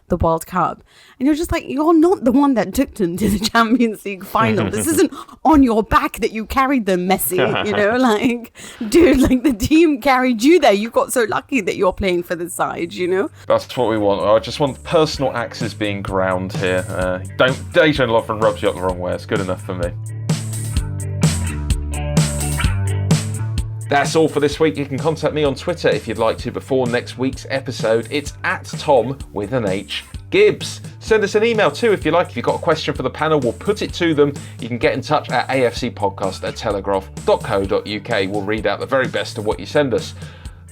the World Cup. And you're just like, you're not the one that took them to the Champions League final. This isn't on your back that you carried them, Messi. You know, like, dude, like the team carried you there. You got so lucky that you're playing for the side, you know? That's what we want. I just want personal axes being ground here. Dejan Lovren rubs you up the wrong way. It's good enough for me. That's all for this week. You can contact me on Twitter if you'd like to before next week's episode. It's @Tom with an H Gibbs. Send us an email too if you like. If you've got a question for the panel, we'll put it to them. You can get in touch at afcpodcast@telegraph.co.uk. We'll read out the very best of what you send us.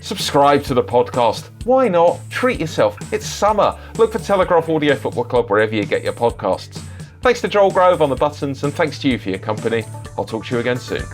Subscribe to the podcast. Why not? Treat yourself. It's summer. Look for Telegraph Audio Football Club wherever you get your podcasts. Thanks to Joel Grove on the buttons, and thanks to you for your company. I'll talk to you again soon.